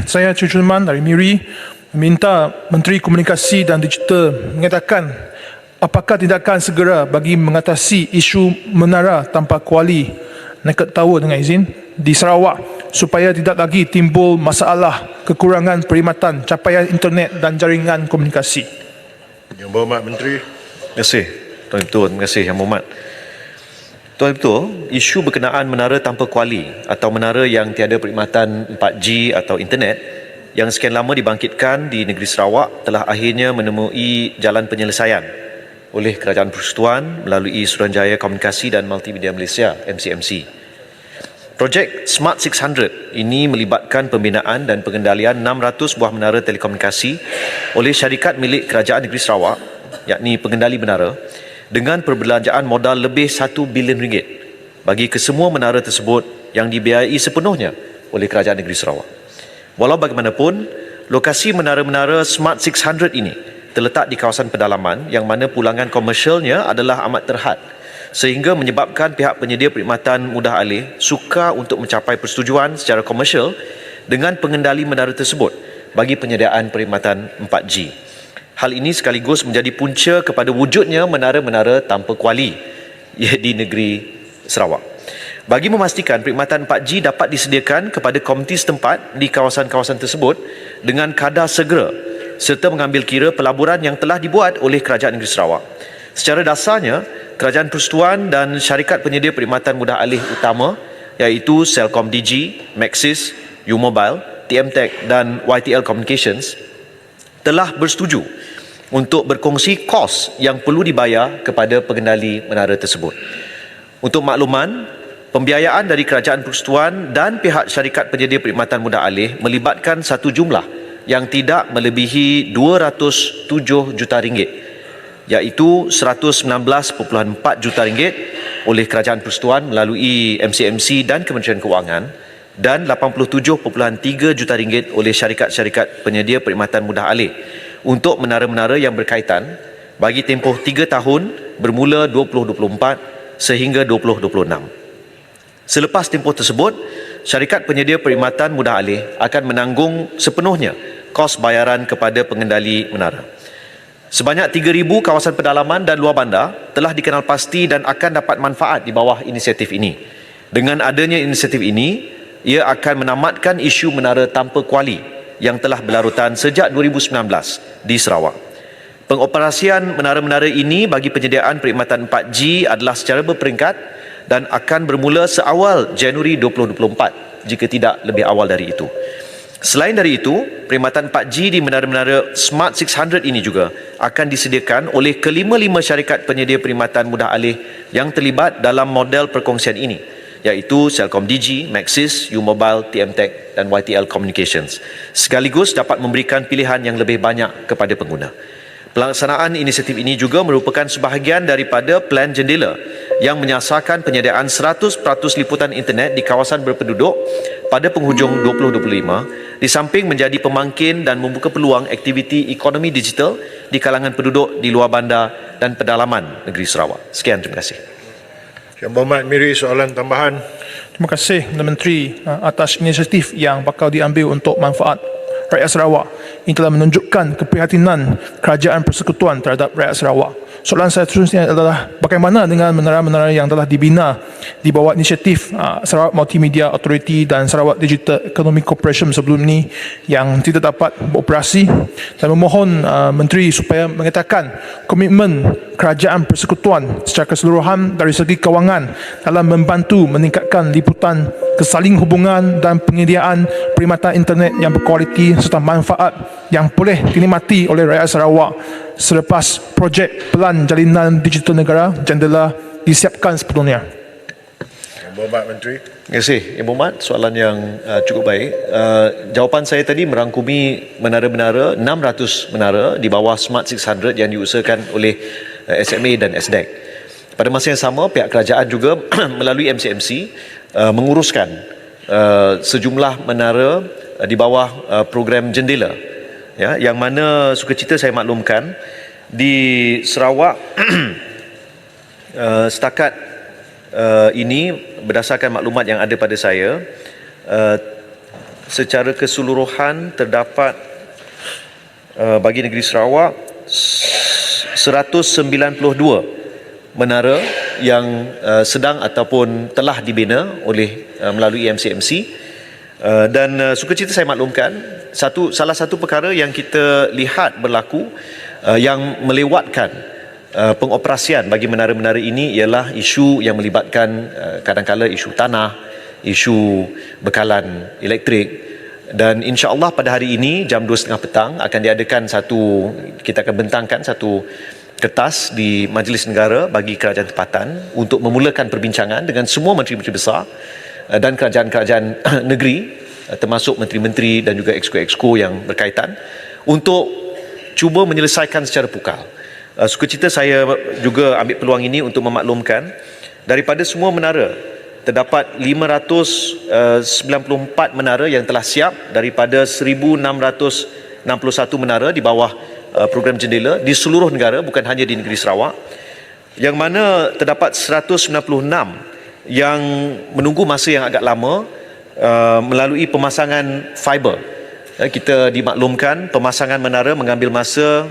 Saya Cucuman dari MIRI meminta Menteri Komunikasi dan Digital mengatakan apakah tindakan segera bagi mengatasi isu menara tanpa kuali naked tower dengan izin di Sarawak supaya tidak lagi timbul masalah kekurangan perkhidmatan capaian internet dan jaringan komunikasi. Yang Berhormat Menteri. Terima kasih Tuan Ketua, terima kasih Yang Berhormat. Tuan Ketua, isu berkenaan menara tanpa kuali atau menara yang tiada perkhidmatan 4G atau internet yang sekian lama dibangkitkan di negeri Sarawak telah akhirnya menemui jalan penyelesaian oleh Kerajaan Persekutuan melalui Suruhanjaya Komunikasi dan Multimedia Malaysia MCMC. Projek Smart 600 ini melibatkan pembinaan dan pengendalian 600 buah menara telekomunikasi oleh syarikat milik Kerajaan Negeri Sarawak, yakni pengendali menara, dengan perbelanjaan modal lebih RM1 bilion bagi kesemua menara tersebut yang dibiayai sepenuhnya oleh Kerajaan Negeri Sarawak. Walau bagaimanapun, lokasi menara-menara Smart 600 ini terletak di kawasan pedalaman yang mana pulangan komersialnya adalah amat terhad, sehingga menyebabkan pihak penyedia perkhidmatan mudah alih sukar untuk mencapai persetujuan secara komersial dengan pengendali menara tersebut bagi penyediaan perkhidmatan 4G. Hal ini sekaligus menjadi punca kepada wujudnya menara-menara tanpa kuali di negeri Sarawak. Bagi memastikan perkhidmatan 4G dapat disediakan kepada komuniti setempat di kawasan-kawasan tersebut dengan kadar segera serta mengambil kira pelaburan yang telah dibuat oleh Kerajaan Negeri Sarawak. Secara dasarnya, Kerajaan Persekutuan dan syarikat penyedia perkhidmatan mudah alih utama iaitu Celcom Digi, Maxis, U-Mobile, TM-Tech dan YTL Communications telah bersetuju untuk berkongsi kos yang perlu dibayar kepada pengendali menara tersebut. Untuk makluman, pembiayaan dari Kerajaan Persekutuan dan pihak syarikat penyedia perkhidmatan mudah alih melibatkan satu jumlah yang tidak melebihi RM207 juta, iaitu RM119.4 juta oleh Kerajaan Persekutuan melalui MCMC dan Kementerian Kewangan dan RM87.3 juta oleh syarikat-syarikat penyedia perkhidmatan mudah alih untuk menara-menara yang berkaitan bagi tempoh 3 tahun bermula 2024 sehingga 2026. Selepas tempoh tersebut, syarikat penyedia perkhidmatan mudah alih akan menanggung sepenuhnya kos bayaran kepada pengendali menara. Sebanyak 3,000 kawasan pedalaman dan luar bandar telah dikenal pasti dan akan dapat manfaat di bawah inisiatif ini. Dengan adanya inisiatif ini, ia akan menamatkan isu menara tanpa kuali yang telah berlarutan sejak 2019 di Sarawak. Pengoperasian menara-menara ini bagi penyediaan perkhidmatan 4G adalah secara berperingkat dan akan bermula seawal Januari 2024 jika tidak lebih awal dari itu. Selain dari itu, perkhidmatan 4G di menara-menara Smart 600 ini juga akan disediakan oleh kelima-lima syarikat penyedia perkhidmatan mudah alih yang terlibat dalam model perkongsian ini, iaitu Celcom Digi, Maxis, U-Mobile, TM-Tech dan YTL Communications, sekaligus dapat memberikan pilihan yang lebih banyak kepada pengguna. Pelaksanaan inisiatif ini juga merupakan sebahagian daripada Plan Jendela yang menyasarkan penyediaan 100% liputan internet di kawasan berpenduduk pada penghujung 2025, di samping menjadi pemangkin dan membuka peluang aktiviti ekonomi digital di kalangan penduduk di luar bandar dan pedalaman negeri Sarawak. Sekian, terima kasih. Yang Berhormat MIRI, soalan tambahan. Terima kasih Kepada Menteri atas inisiatif yang bakal diambil untuk manfaat rakyat Sarawak. Ini telah menunjukkan keprihatinan Kerajaan Persekutuan terhadap rakyat Sarawak. Soalan saya seterusnya adalah bagaimana dengan menara-menara yang telah dibina di bawah inisiatif Sarawak Multimedia Authority dan Sarawak Digital Economic Corporation sebelum ini yang tidak dapat beroperasi, dan memohon Menteri supaya mengatakan komitmen Kerajaan Persekutuan secara keseluruhan dari segi kewangan dalam membantu meningkatkan liputan, kesaling hubungan dan penyediaan perkhidmatan internet yang berkualiti serta manfaat yang boleh dinikmati oleh rakyat Sarawak selepas projek Pelan Jalinan Digital Negara Jendela disiapkan sepenuhnya. Yang Berhormat Menteri. Terima kasih, Yang Berhormat. Soalan yang cukup baik. Jawapan saya tadi merangkumi menara-menara, 600 menara di bawah Smart 600 yang diusahakan oleh SMA dan SDEC. Pada masa yang sama, pihak kerajaan juga melalui MCMC menguruskan sejumlah menara di bawah program Jendela, ya, yang mana sukacita saya maklumkan di Sarawak setakat ini berdasarkan maklumat yang ada pada saya, secara keseluruhan terdapat bagi negeri Sarawak 192 menara yang sedang ataupun telah dibina oleh melalui MCMC. Dan sukacita saya maklumkan salah satu perkara yang kita lihat berlaku yang melewatkan pengoperasian bagi menara-menara ini ialah isu yang melibatkan kadang-kala isu tanah, isu bekalan elektrik. Dan insya-Allah pada hari ini jam 2.30 petang akan diadakan kita akan bentangkan satu kertas di Majlis Negara bagi kerajaan tempatan untuk memulakan perbincangan dengan semua menteri-menteri besar dan kerajaan-kerajaan negeri, termasuk menteri-menteri dan juga exco-exco yang berkaitan, untuk cuba menyelesaikan secara pukal. Sukacita saya juga ambil peluang ini untuk memaklumkan daripada semua menara terdapat 594 menara yang telah siap daripada 1661 menara di bawah program jendela di seluruh negara, bukan hanya di negeri Sarawak, yang mana terdapat 196 yang menunggu masa yang agak lama melalui pemasangan fiber. Kita dimaklumkan pemasangan menara mengambil masa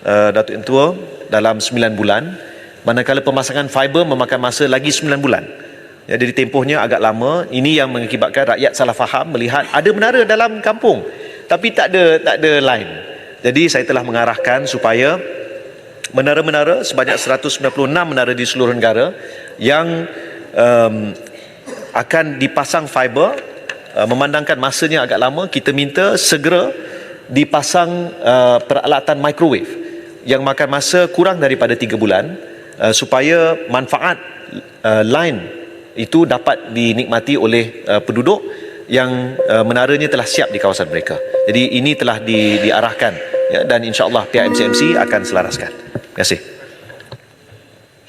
Datuk Yang Tua dalam 9 bulan, manakala pemasangan fiber memakan masa lagi 9 bulan. Jadi tempohnya agak lama. Ini yang mengakibatkan rakyat salah faham melihat ada menara dalam kampung tapi tak ada line. Jadi saya telah mengarahkan supaya menara-menara sebanyak 196 menara di seluruh negara yang akan dipasang fiber, memandangkan masanya agak lama, kita minta segera dipasang peralatan microwave yang makan masa kurang daripada 3 bulan supaya manfaat line itu dapat dinikmati oleh penduduk yang menaranya telah siap di kawasan mereka. Jadi ini telah diarahkan, ya, dan insya-Allah pihak MCMC akan selaraskan. Terima kasih.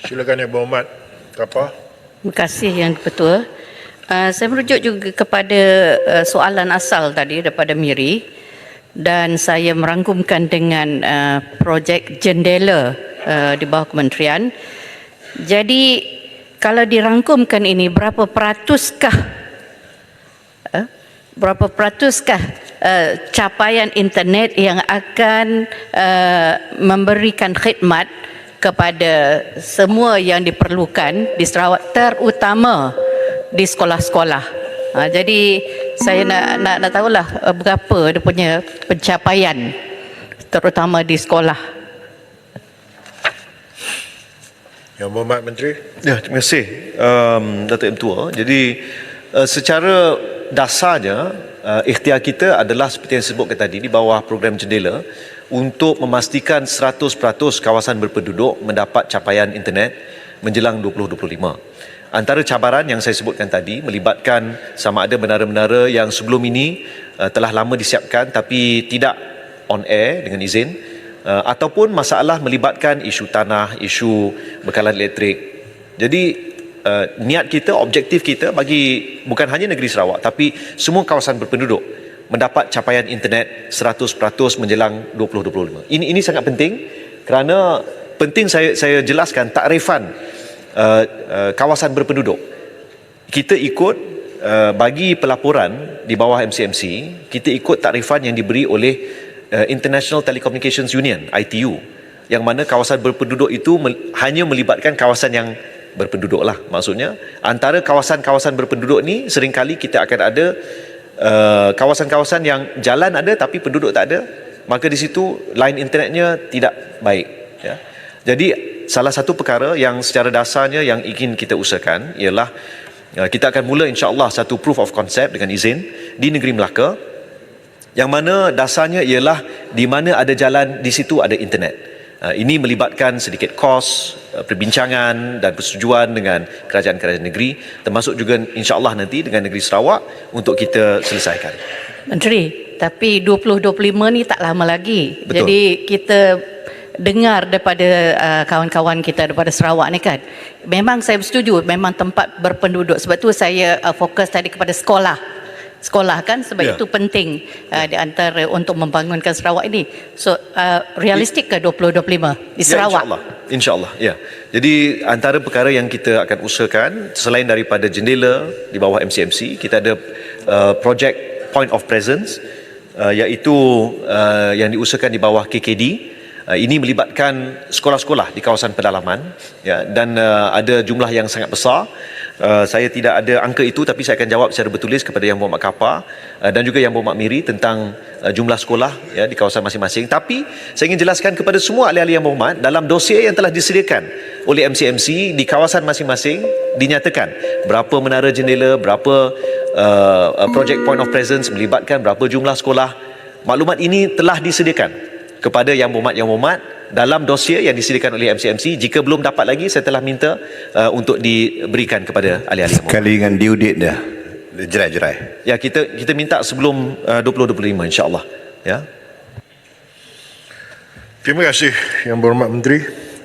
Silakan Yang Berhormat Kapar. Terima kasih Yang Ketua. Saya merujuk juga kepada soalan asal tadi daripada Miri, dan saya merangkumkan dengan projek jendela di bawah kementerian. Jadi kalau dirangkumkan ini, berapa peratuskah capaian internet yang akan memberikan khidmat kepada semua yang diperlukan di Sarawak, terutama di sekolah-sekolah. Jadi saya nak tahulah berapa dia punya pencapaian terutama di sekolah. Yang Berhormat Menteri. Ya, terima kasih Datuk Yang Tua. Jadi secara dasarnya ikhtiar kita adalah seperti yang disebutkan tadi di bawah program jendela untuk memastikan 100% kawasan berpenduduk mendapat capaian internet menjelang 2025. Antara cabaran yang saya sebutkan tadi melibatkan sama ada menara-menara yang sebelum ini telah lama disiapkan tapi tidak on air dengan izin, ataupun masalah melibatkan isu tanah, isu bekalan elektrik. Jadi niat kita, objektif kita bagi bukan hanya negeri Sarawak tapi semua kawasan berpenduduk mendapat capaian internet 100% menjelang 2025. Ini sangat penting kerana penting saya jelaskan takrifan kawasan berpenduduk. Kita ikut bagi pelaporan di bawah MCMC, kita ikut takrifan yang diberi oleh International Telecommunications Union, ITU, yang mana kawasan berpenduduk itu hanya melibatkan kawasan yang berpenduduk lah. Maksudnya antara kawasan-kawasan berpenduduk ni seringkali kita akan ada kawasan-kawasan yang jalan ada tapi penduduk tak ada, maka di situ line internetnya tidak baik, ya. Jadi salah satu perkara yang secara dasarnya yang ingin kita usahakan ialah kita akan mula insya-Allah satu proof of concept dengan izin di negeri Melaka, yang mana dasarnya ialah di mana ada jalan di situ ada internet. Ini melibatkan sedikit kos, perbincangan dan persetujuan dengan kerajaan-kerajaan negeri, termasuk juga insya-Allah nanti dengan negeri Sarawak untuk kita selesaikan. Menteri, tapi 2025 ni tak lama lagi. Betul. Jadi kita dengar daripada kawan-kawan kita daripada Sarawak ni kan, memang saya bersetuju, memang tempat berpenduduk. Sebab tu saya fokus tadi kepada sekolah kan, sebab itu penting di antara untuk membangunkan Sarawak ini. So realistik ke 2025 di Sarawak? InsyaAllah, ya. Jadi antara perkara yang kita akan usahakan selain daripada jendela di bawah MCMC, kita ada projek point of presence, iaitu yang diusahakan di bawah KKD. Ini melibatkan sekolah-sekolah di kawasan pedalaman, ya, dan ada jumlah yang sangat besar. Saya tidak ada angka itu, tapi saya akan jawab secara bertulis kepada Yang Berhormat Kapa dan juga Yang Berhormat Miri tentang jumlah sekolah, ya, di kawasan masing-masing. Tapi saya ingin jelaskan kepada semua ahli-ahli Yang Berhormat, dalam dossier yang telah disediakan oleh MCMC di kawasan masing-masing dinyatakan berapa menara jendela, berapa project point of presence, melibatkan berapa jumlah sekolah. Maklumat ini telah disediakan kepada Yang Berhormat dalam dossier yang disediakan oleh MCMC. Jika belum dapat lagi, saya telah minta untuk diberikan kepada ahli-ahli Yang Berhormat. Sekali dengan due date dia. Jerai-jerai. Ya, kita minta sebelum 2025 insya-Allah, ya. Terima kasih Yang Berhormat Menteri.